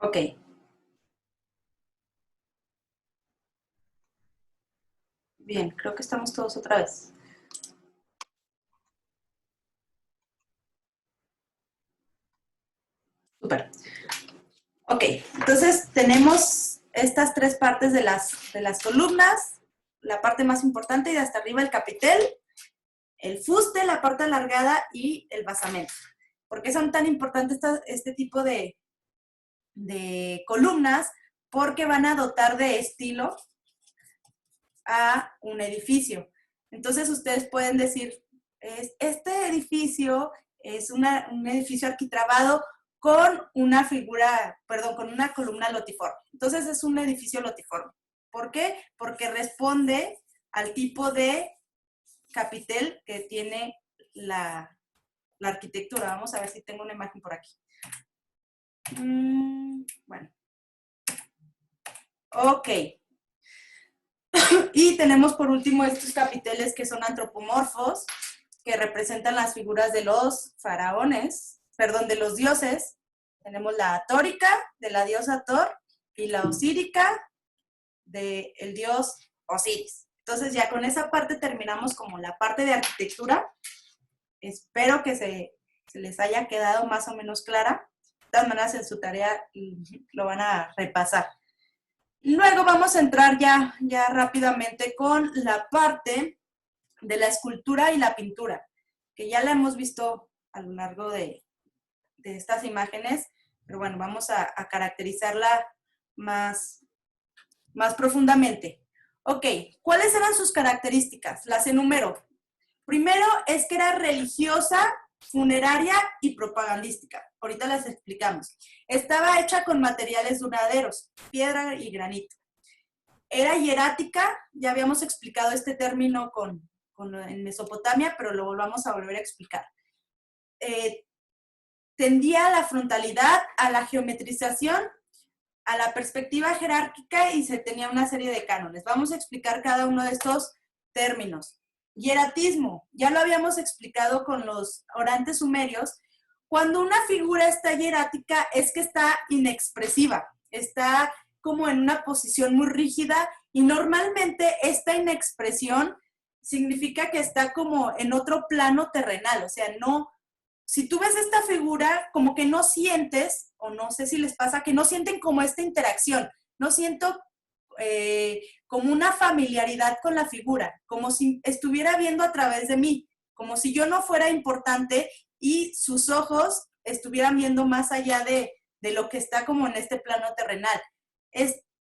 Ok, bien, creo que estamos todos otra vez. Súper. Ok, entonces tenemos estas tres partes de las columnas, la parte más importante y de hasta arriba el capitel, el fuste, la parte alargada y el basamento. ¿Por qué son tan importantes este tipo de columnas? Porque van a dotar de estilo a un edificio. Entonces ustedes pueden decir, este edificio es un edificio arquitrabado con una figura, perdón, con una columna lotiforme. Entonces es un edificio lotiforme. ¿Por qué? Porque responde al tipo de capitel que tiene la arquitectura. Vamos a ver si tengo una imagen por aquí. Bueno. Ok. Y tenemos por último estos capiteles que son antropomorfos, que representan las figuras de los faraones, perdón, de los dioses. Tenemos la atórica, de la diosa Thor, y la osírica, del dios Osiris. Entonces ya con esa parte terminamos como la parte de arquitectura. Espero que se les haya quedado más o menos clara. De todas maneras, en su tarea lo van a repasar. Luego vamos a entrar ya rápidamente con la parte de la escultura y la pintura, que ya la hemos visto a lo largo de estas imágenes, pero bueno, vamos a caracterizarla más profundamente. Ok, ¿cuáles eran sus características? Las enumero. Primero es que era religiosa, funeraria y propagandística. Ahorita las explicamos. Estaba hecha con materiales duraderos, piedra y granito. Era hierática, ya habíamos explicado este término en Mesopotamia, pero lo volvamos a volver a explicar. Tendía a la frontalidad, a la geometrización, a la perspectiva jerárquica y se tenía una serie de cánones. Vamos a explicar cada uno de estos términos. Hieratismo, ya lo habíamos explicado con los orantes sumerios. Cuando una figura está hierática es que está inexpresiva, está como en una posición muy rígida y normalmente esta inexpresión significa que está como en otro plano terrenal, o sea, no, si tú ves esta figura, como que no sientes, o no sé si les pasa, que no sienten como esta interacción, no siento como una familiaridad con la figura, como si estuviera viendo a través de mí, como si yo no fuera importante y sus ojos estuvieran viendo más allá de lo que está como en este plano terrenal.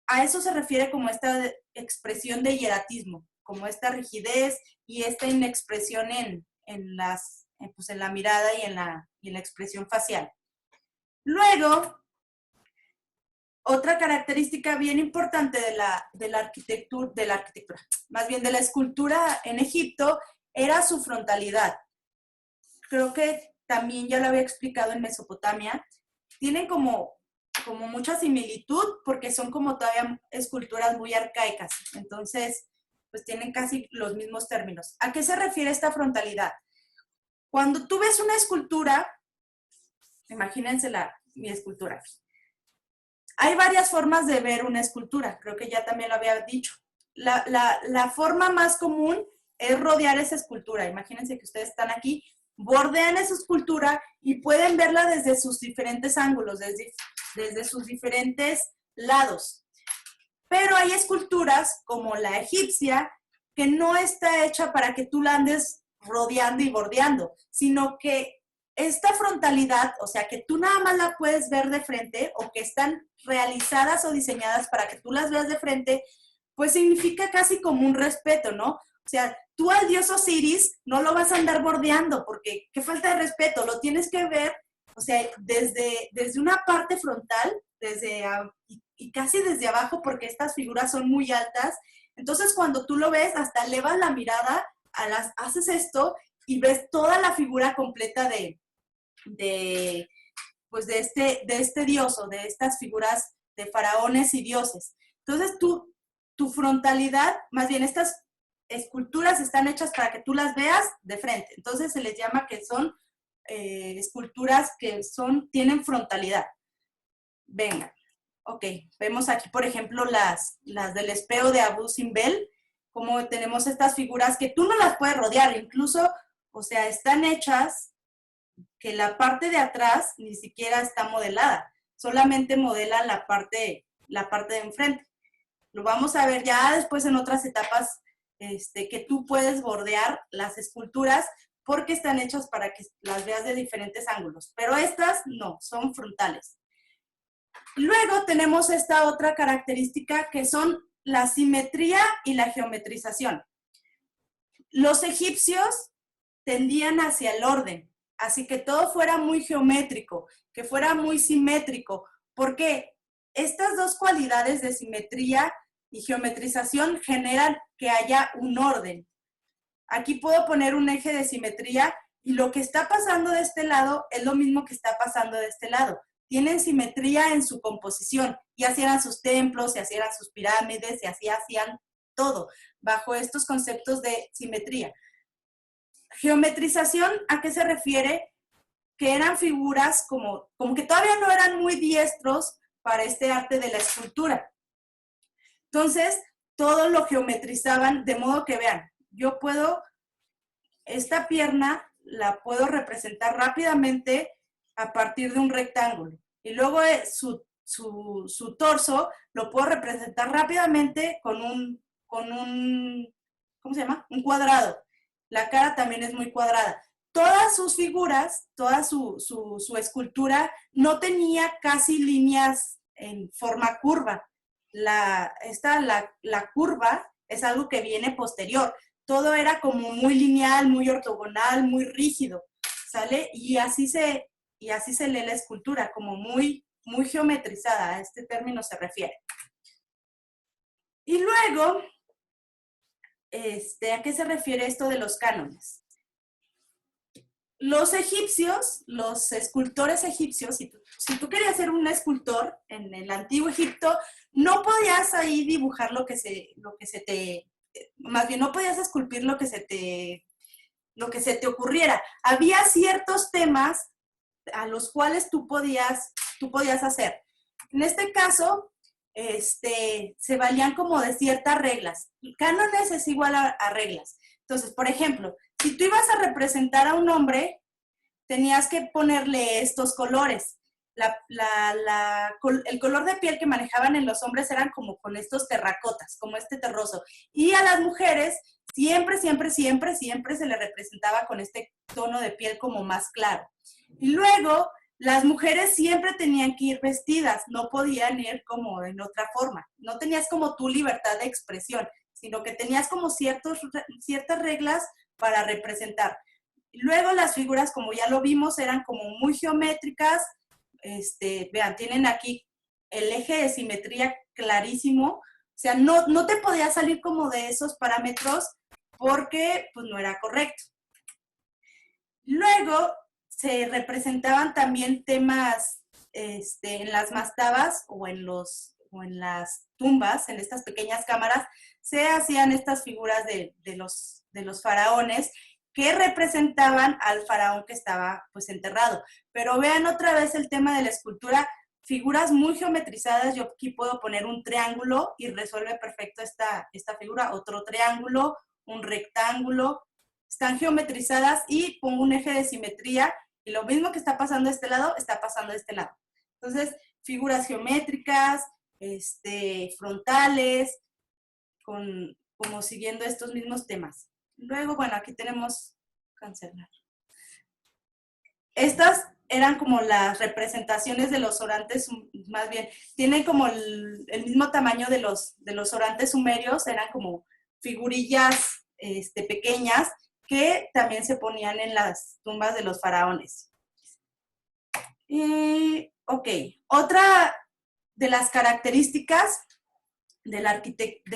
A eso se refiere como esta expresión de hieratismo, como esta rigidez y esta inexpresión pues en la mirada y en la expresión facial. Luego, otra característica bien importante de la arquitectura, más bien de la escultura en Egipto, era su frontalidad. Creo que también ya lo había explicado en Mesopotamia. Tienen como mucha similitud porque son como todavía esculturas muy arcaicas. Entonces, pues tienen casi los mismos términos. ¿A qué se refiere esta frontalidad? Cuando tú ves una escultura, imagínense mi escultura. Hay varias formas de ver una escultura, creo que ya también lo había dicho. La forma más común es rodear esa escultura. Imagínense que ustedes están aquí, bordean esa escultura y pueden verla desde sus diferentes ángulos, desde sus diferentes lados. Pero hay esculturas como la egipcia que no está hecha para que tú la andes rodeando y bordeando, sino que esta frontalidad, o sea, que tú nada más la puedes ver de frente o que están realizadas o diseñadas para que tú las veas de frente, pues significa casi como un respeto, ¿no? O sea, tú al dios Osiris no lo vas a andar bordeando porque qué falta de respeto, lo tienes que ver, o sea, desde una parte frontal, y casi desde abajo porque estas figuras son muy altas. Entonces, cuando tú lo ves, hasta elevas la mirada, haces esto y ves toda la figura completa pues de este dios o de estas figuras de faraones y dioses. Entonces, tu frontalidad, más bien estas esculturas están hechas para que tú las veas de frente. Entonces, se les llama que son esculturas que tienen frontalidad. Venga, Ok, vemos aquí, por ejemplo, las del espejo de Abu Simbel, como tenemos estas figuras que tú no las puedes rodear, incluso, o sea, están hechas que la parte de atrás ni siquiera está modelada, solamente modela la parte de enfrente. Lo vamos a ver ya después en otras etapas que tú puedes bordear las esculturas porque están hechas para que las veas de diferentes ángulos, pero estas no, son frontales. Luego tenemos esta otra característica que son la simetría y la geometrización. Los egipcios tendían hacia el orden, así que todo fuera muy geométrico, que fuera muy simétrico, porque estas dos cualidades de simetría y geometrización generan que haya un orden. Aquí puedo poner un eje de simetría y lo que está pasando de este lado es lo mismo que está pasando de este lado. Tienen simetría en su composición, y así eran sus templos, y así eran sus pirámides, y así hacían todo, bajo estos conceptos de simetría. Geometrización, ¿a qué se refiere? Que eran figuras como que todavía no eran muy diestros para este arte de la escultura. Entonces, todo lo geometrizaban de modo que vean, yo puedo, esta pierna la puedo representar rápidamente a partir de un rectángulo. Y luego su torso lo puedo representar rápidamente con un, ¿cómo se llama? Un cuadrado. La cara también es muy cuadrada. Todas sus figuras, toda su escultura no tenía casi líneas en forma curva. La curva es algo que viene posterior. Todo era como muy lineal, muy ortogonal, muy rígido, ¿sale? Y así se lee la escultura, como muy geometrizada, a este término se refiere. Y luego, ¿a qué se refiere esto de los cánones? Los egipcios, los escultores egipcios, si tú querías ser un escultor en el antiguo Egipto, no podías ahí dibujar más bien no podías esculpir lo que se te ocurriera. Había ciertos temas a los cuales tú podías hacer. En este caso, se valían como de ciertas reglas. Cánones es igual a reglas. Entonces, por ejemplo, si tú ibas a representar a un hombre, tenías que ponerle estos colores. El color de piel que manejaban en los hombres eran como con estos terracotas, como este terroso. Y a las mujeres siempre se le representaba con este tono de piel como más claro. Y luego, las mujeres siempre tenían que ir vestidas, no podían ir como en otra forma. No tenías como tu libertad de expresión, sino que tenías como ciertas reglas para representar. Luego las figuras, como ya lo vimos, eran como muy geométricas. Vean, tienen aquí el eje de simetría clarísimo. O sea, no te podías salir como de esos parámetros porque pues, no era correcto. Luego se representaban también temas en las mastabas o en las tumbas, en estas pequeñas cámaras, se hacían estas figuras de los faraones que representaban al faraón que estaba pues enterrado. Pero vean otra vez el tema de la escultura, figuras muy geometrizadas. Yo aquí puedo poner un triángulo y resuelve perfecto esta figura, otro triángulo, un rectángulo, están geometrizadas y pongo un eje de simetría y lo mismo que está pasando de este lado, está pasando de este lado. Entonces, figuras geométricas, frontales, como siguiendo estos mismos temas. Luego, bueno, aquí tenemos cancelar. Estas eran como las representaciones de los orantes, más bien, tienen como el mismo tamaño de los orantes sumerios, eran como figurillas pequeñas que también se ponían en las tumbas de los faraones. Ok, otra de las características de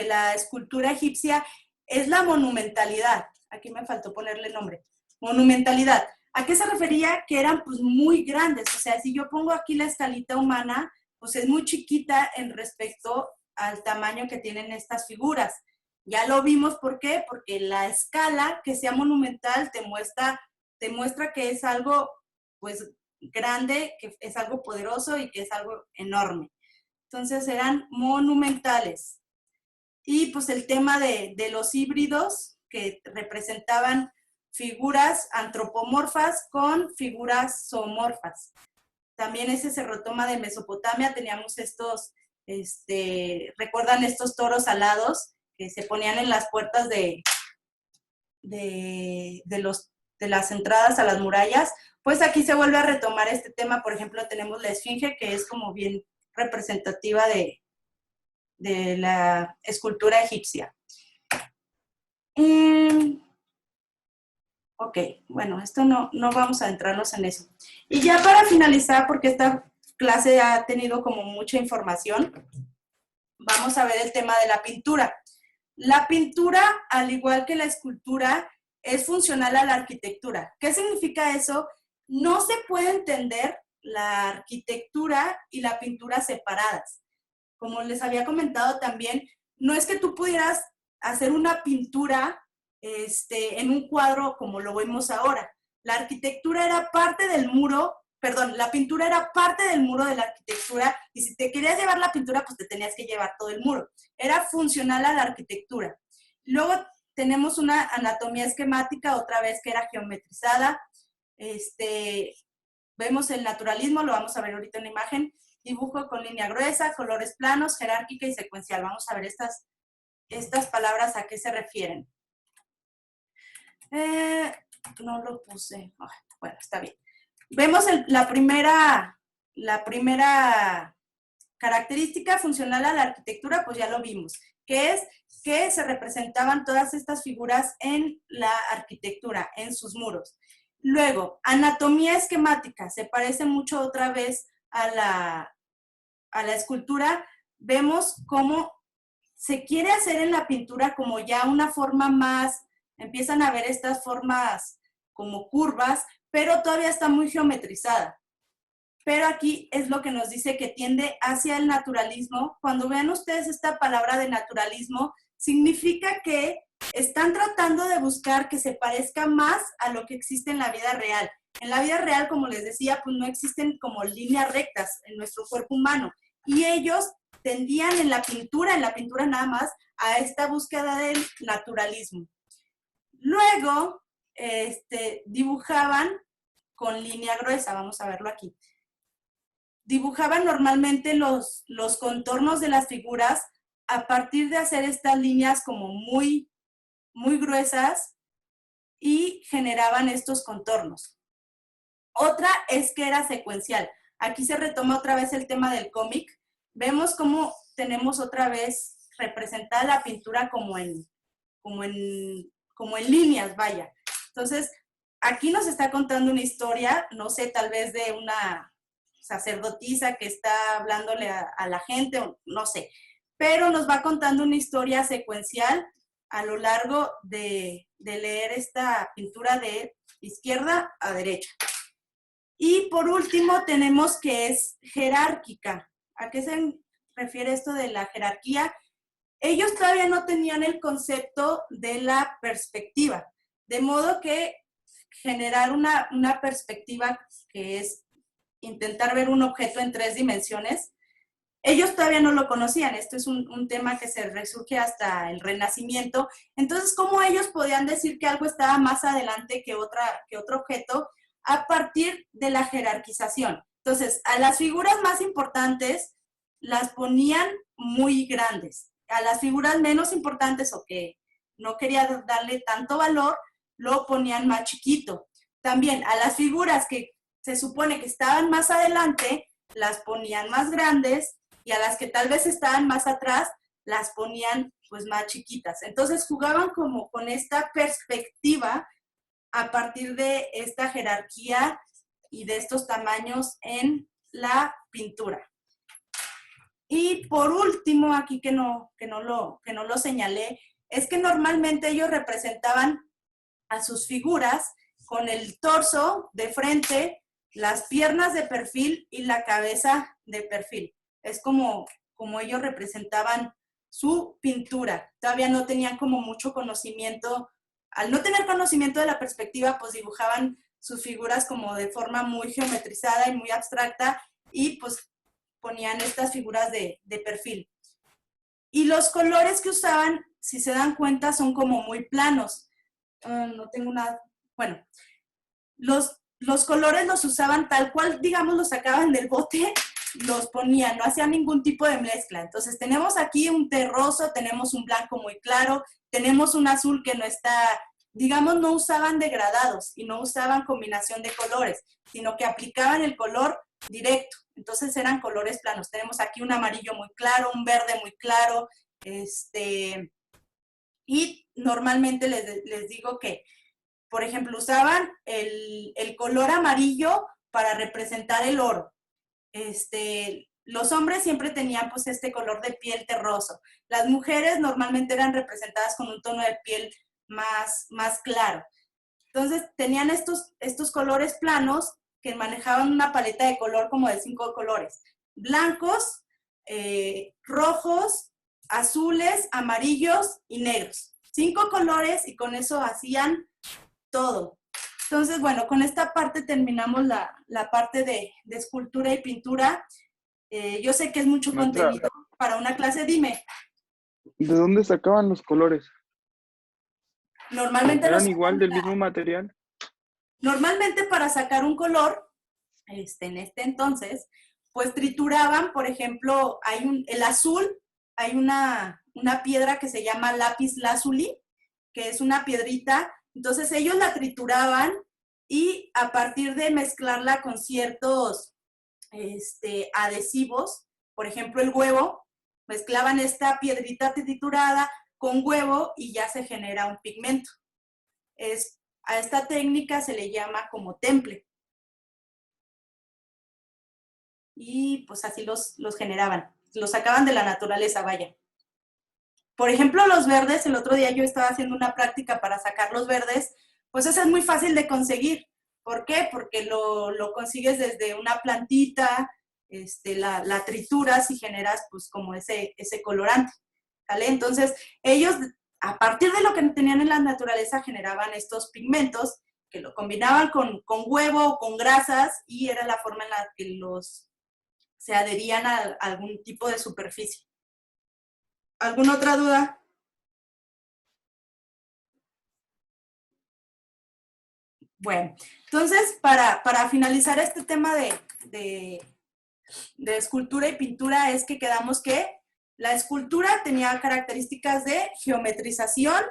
la escultura egipcia es la monumentalidad. Aquí me faltó ponerle nombre. Monumentalidad. ¿A qué se refería? Que eran pues muy grandes. O sea, si yo pongo aquí la escalita humana, pues es muy chiquita en respecto al tamaño que tienen estas figuras. Ya lo vimos, ¿por qué? Porque la escala que sea monumental te muestra que es algo pues grande, que es algo poderoso y que es algo enorme. Entonces eran monumentales. Y pues el tema de los híbridos, que representaban figuras antropomorfas con figuras zoomorfas. También ese se retoma de Mesopotamia, teníamos estos, ¿recuerdan estos toros alados que se ponían en las puertas de las entradas a las murallas? Pues aquí se vuelve a retomar este tema. Por ejemplo, tenemos la esfinge, que es como bien representativa de la escultura egipcia. Ok, bueno, esto no vamos a entrarnos en eso. Y ya para finalizar, porque esta clase ha tenido como mucha información, vamos a ver el tema de la pintura. La pintura, al igual que la escultura, es funcional a la arquitectura. ¿Qué significa eso? No se puede entender la arquitectura y la pintura separadas. Como les había comentado también, no es que tú pudieras hacer una pintura en un cuadro como lo vemos ahora. La arquitectura era parte del muro, perdón, la pintura era parte del muro de la arquitectura, y si te querías llevar la pintura, pues te tenías que llevar todo el muro. Era funcional a la arquitectura. Luego tenemos una anatomía esquemática, otra vez que era geometrizada. Vemos el naturalismo, lo vamos a ver ahorita en la imagen. Dibujo con línea gruesa, colores planos, jerárquica y secuencial. Vamos a ver estas palabras a qué se refieren. No lo puse. Bueno, está bien. Vemos la primera característica funcional a la arquitectura, pues ya lo vimos, que es que se representaban todas estas figuras en la arquitectura, en sus muros. Luego, anatomía esquemática, se parece mucho otra vez a la escultura. Vemos cómo se quiere hacer en la pintura como ya una forma más, empiezan a ver estas formas como curvas, pero todavía está muy geometrizada. Pero aquí es lo que nos dice que tiende hacia el naturalismo. Cuando vean ustedes esta palabra de naturalismo, significa que están tratando de buscar que se parezca más a lo que existe en la vida real. En la vida real, como les decía, pues no existen como líneas rectas en nuestro cuerpo humano. Y ellos tendían en la pintura nada más, a esta búsqueda del naturalismo. Luego, dibujaban con línea gruesa, vamos a verlo aquí. Dibujaban normalmente los contornos de las figuras a partir de hacer estas líneas como muy, muy gruesas, y generaban estos contornos. Otra es que era secuencial. Aquí se retoma otra vez el tema del cómic. Vemos cómo tenemos otra vez representada la pintura como en líneas, vaya. Entonces, aquí nos está contando una historia, no sé, tal vez de una sacerdotisa que está hablándole a la gente, no sé, pero nos va contando una historia secuencial a lo largo de leer esta pintura de izquierda a derecha. Y por último tenemos que es jerárquica. ¿A qué se refiere esto de la jerarquía? Ellos todavía no tenían el concepto de la perspectiva, de modo que generar una perspectiva, que es intentar ver un objeto en 3 dimensiones, ellos todavía no lo conocían. Esto es un tema que se resurge hasta el Renacimiento. Entonces, ¿cómo ellos podían decir que algo estaba más adelante que otro objeto? A partir de la jerarquización. Entonces, a las figuras más importantes las ponían muy grandes. A las figuras menos importantes, o que no quería darle tanto valor, lo ponían más chiquito. También a las figuras que se supone que estaban más adelante, las ponían más grandes, y a las que tal vez estaban más atrás, las ponían pues más chiquitas. Entonces jugaban como con esta perspectiva a partir de esta jerarquía y de estos tamaños en la pintura. Y por último, aquí que no lo señalé, es que normalmente ellos representaban a sus figuras con el torso de frente, las piernas de perfil y la cabeza de perfil. Es como ellos representaban su pintura. Todavía no tenían como mucho conocimiento. Al no tener conocimiento de la perspectiva, pues dibujaban sus figuras como de forma muy geometrizada y muy abstracta, y pues ponían estas figuras de perfil. Y los colores que usaban, si se dan cuenta, son como muy planos. No tengo nada. Bueno, los colores los usaban tal cual, digamos, los sacaban del bote, los ponían, no hacían ningún tipo de mezcla. Entonces tenemos aquí un terroso, tenemos un blanco muy claro, tenemos un azul que no está, digamos, no usaban degradados y no usaban combinación de colores, sino que aplicaban el color directo. Entonces eran colores planos. Tenemos aquí un amarillo muy claro, un verde muy claro, y normalmente les digo que, por ejemplo, usaban el color amarillo para representar el oro. Los hombres siempre tenían pues este color de piel terroso. Las mujeres normalmente eran representadas con un tono de piel más claro. Entonces tenían estos colores planos que manejaban una paleta de color como de 5 colores. Blancos, rojos, azules, amarillos y negros. 5 colores y con eso hacían todo. Entonces, bueno, con esta parte terminamos la parte de escultura y pintura. Yo sé que es mucho Maestra, contenido para una clase. Dime, ¿de dónde sacaban los colores? normalmente ¿Eran igual del mismo material? Normalmente para sacar un color, en este entonces, pues trituraban, por ejemplo, el azul, hay una piedra que se llama lápiz lazuli, que es una piedrita, entonces ellos la trituraban y a partir de mezclarla con ciertos adhesivos, por ejemplo el huevo, mezclaban esta piedrita triturada con huevo y ya se genera un pigmento. A esta técnica se le llama como temple. Y pues así los generaban, los sacaban de la naturaleza, vaya. Por ejemplo, los verdes, el otro día yo estaba haciendo una práctica para sacar los verdes, pues eso es muy fácil de conseguir. ¿Por qué? Porque lo consigues desde una plantita, la trituras y generas pues como ese colorante, ¿vale? Entonces, ellos, a partir de lo que tenían en la naturaleza, generaban estos pigmentos que lo combinaban con huevo, con grasas, y era la forma en la que se adherían a algún tipo de superficie. ¿Alguna otra duda? Bueno, entonces, para finalizar este tema de escultura y pintura, es que quedamos que la escultura tenía características de geometrización,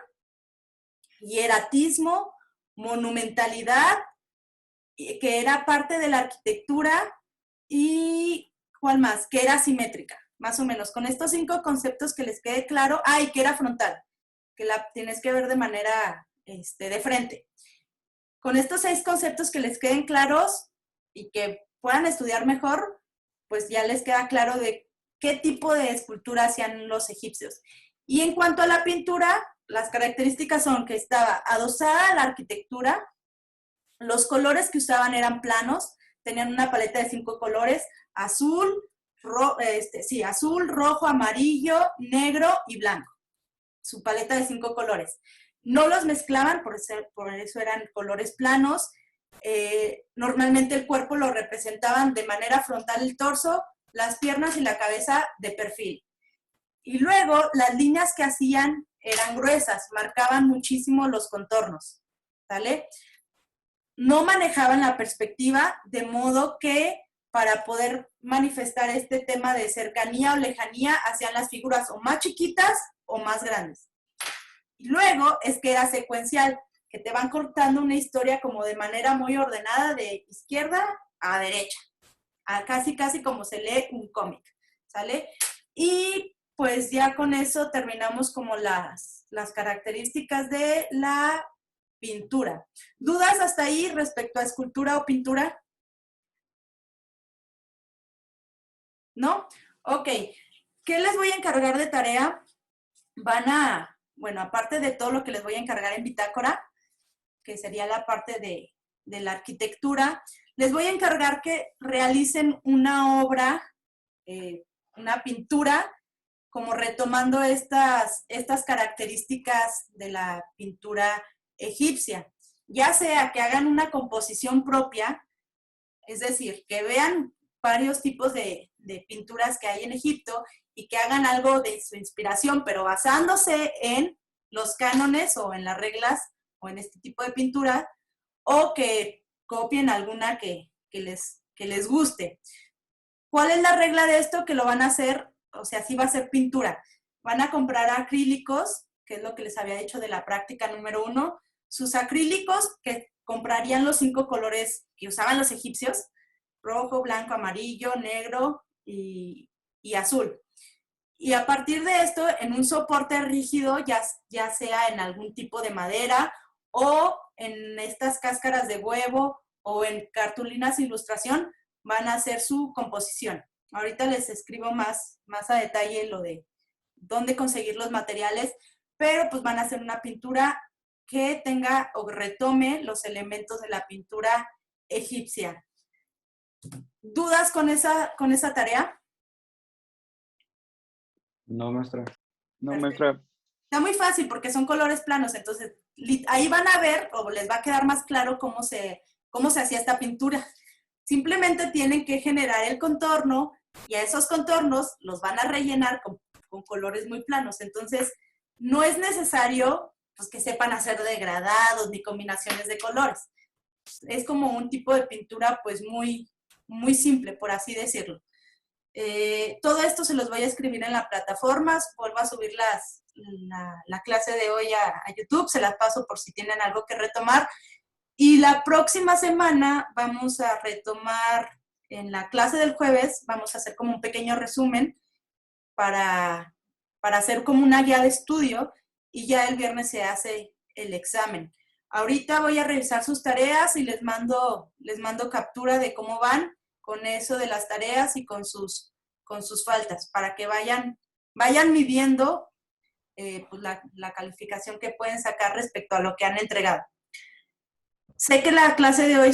hieratismo, monumentalidad, que era parte de la arquitectura, y ¿cuál más? Que era simétrica, más o menos. Con estos 5 conceptos que les quede claro, y que era frontal, que la tienes que ver de manera de frente. Con estos 6 conceptos que les queden claros y que puedan estudiar mejor, pues ya les queda claro de qué tipo de escultura hacían los egipcios. Y en cuanto a la pintura, las características son que estaba adosada a la arquitectura, los colores que usaban eran planos, tenían una paleta de 5 colores, azul, azul, rojo, amarillo, negro y blanco. Su paleta de 5 colores. No los mezclaban, por eso eran colores planos. Normalmente el cuerpo lo representaban de manera frontal el torso, las piernas y la cabeza de perfil. Y luego las líneas que hacían eran gruesas, marcaban muchísimo los contornos, ¿vale? No manejaban la perspectiva, de modo que para poder manifestar este tema de cercanía o lejanía, hacían las figuras o más chiquitas o más grandes. Y luego es que era secuencial, que te van cortando una historia como de manera muy ordenada, de izquierda a derecha, casi como se lee un cómic, ¿sale? Y pues ya con eso terminamos como las características de la pintura. ¿Dudas hasta ahí respecto a escultura o pintura? ¿No? Ok. ¿Qué les voy a encargar de tarea? Bueno, aparte de todo lo que les voy a encargar en bitácora, que sería la parte de la arquitectura, les voy a encargar que realicen una obra, una pintura, como retomando estas características de la pintura egipcia. Ya sea que hagan una composición propia, es decir, que vean varios tipos de pinturas que hay en Egipto y que hagan algo de su inspiración, pero basándose en los cánones o en las reglas o en este tipo de pintura, o que copien alguna que les guste. ¿Cuál es la regla de esto? Que lo van a hacer, o sea, sí va a ser pintura. Van a comprar acrílicos, que es lo que les había dicho de la práctica número 1, sus acrílicos que comprarían los 5 colores que usaban los egipcios: rojo, blanco, amarillo, negro y azul. Y a partir de esto, en un soporte rígido, ya sea en algún tipo de madera o en estas cáscaras de huevo o en cartulinas de ilustración, van a hacer su composición. Ahorita les escribo más a detalle lo de dónde conseguir los materiales, pero pues van a hacer una pintura que tenga o retome los elementos de la pintura egipcia. ¿Dudas con esa tarea? No, maestra. No, Perfecto. maestra. Está muy fácil porque son colores planos, entonces ahí van a ver o les va a quedar más claro cómo se hacía esta pintura. Simplemente tienen que generar el contorno y a esos contornos los van a rellenar con colores muy planos. Entonces, no es necesario pues, que sepan hacer degradados ni combinaciones de colores. Es como un tipo de pintura pues muy, muy simple, por así decirlo. Todo esto se los voy a escribir en la plataforma. Vuelvo a subir la clase de hoy a YouTube, se las paso por si tienen algo que retomar. Y la próxima semana vamos a retomar, en la clase del jueves, vamos a hacer como un pequeño resumen para hacer como una guía de estudio y ya el viernes se hace el examen. Ahorita voy a revisar sus tareas y les mando captura de cómo van con eso de las tareas y con sus faltas, para que vayan midiendo pues la calificación que pueden sacar respecto a lo que han entregado. Sé que la clase de hoy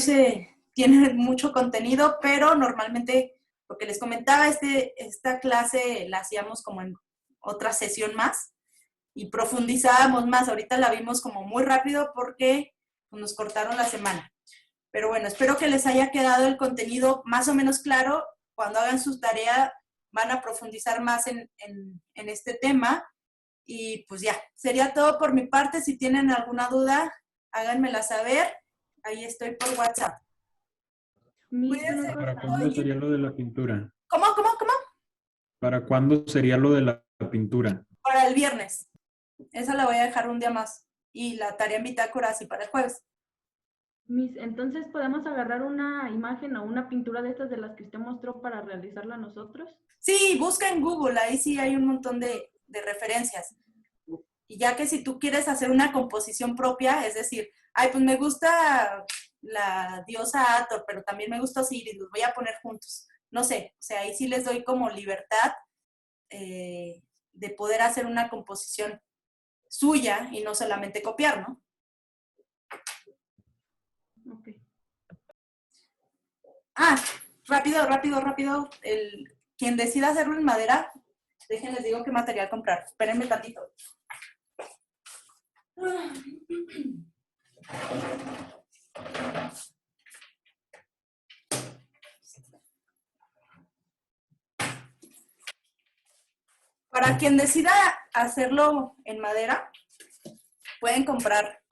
tiene mucho contenido, pero normalmente, lo que les comentaba, esta clase la hacíamos como en otra sesión más y profundizábamos más. Ahorita la vimos como muy rápido porque nos cortaron la semana. Pero bueno, espero que les haya quedado el contenido más o menos claro. Cuando hagan su tarea van a profundizar más en este tema. Y pues ya, sería todo por mi parte. Si tienen alguna duda, háganmela saber. Ahí estoy por WhatsApp. Cuídense. ¿Para cuándo sería lo de la pintura? ¿Cómo? ¿Para cuándo sería lo de la pintura? Para el viernes. Esa la voy a dejar un día más. Y la tarea en bitácora así para el jueves. Miss, entonces podemos agarrar una imagen o una pintura de estas de las que usted mostró para realizarla nosotros. Sí, busca en Google, ahí sí hay un montón de referencias. Y ya que si tú quieres hacer una composición propia, es decir, ay, pues me gusta la diosa Hathor, pero también me gusta Osiris, los voy a poner juntos. No sé, o sea, ahí sí les doy como libertad de poder hacer una composición suya y no solamente copiar, ¿no? Ok. Ah, rápido. Quien decida hacerlo en madera, déjenles digo qué material comprar. Espérenme tantito. Para quien decida hacerlo en madera, pueden comprar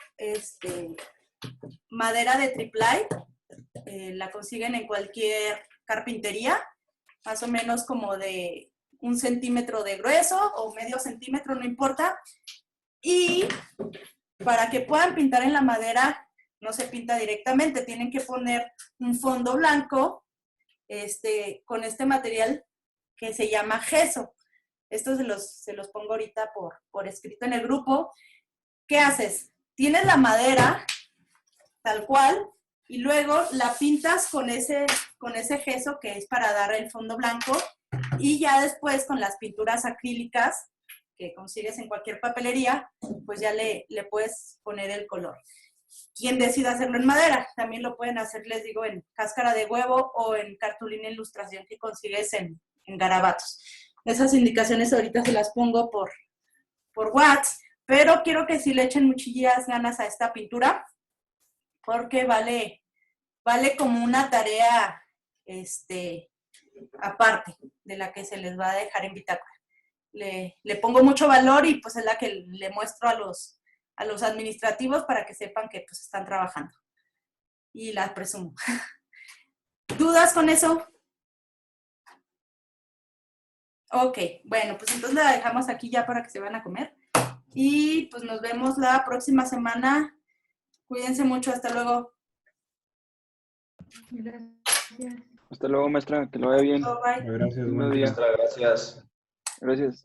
madera de triplay. La consiguen en cualquier carpintería, más o menos como de 1 centímetro de grueso o medio centímetro, no importa. Y para que puedan pintar en la madera, no se pinta directamente, tienen que poner un fondo blanco con este material que se llama gesso. Esto se los pongo ahorita por escrito en el grupo. ¿Qué haces? Tienes la madera tal cual y luego la pintas con ese gesso que es para dar el fondo blanco y ya después con las pinturas acrílicas que consigues en cualquier papelería, pues ya le puedes poner el color. Quien decida hacerlo en madera, también lo pueden hacer, les digo, en cáscara de huevo o en cartulina ilustración que consigues en garabatos. Esas indicaciones ahorita se las pongo por WhatsApp, pero quiero que sí le echen muchísimas ganas a esta pintura, porque vale como una tarea aparte de la que se les va a dejar en bitácora. Le pongo mucho valor y pues es la que le muestro a los administrativos para que sepan que pues están trabajando. Y las presumo. ¿Dudas con eso? Ok, bueno, pues entonces la dejamos aquí ya para que se van a comer. Y pues nos vemos la próxima semana. Cuídense mucho, hasta luego. Gracias. Hasta luego, maestra, que lo vaya bien. Bye. Gracias, Lindo buen día. día. Gracias. Gracias.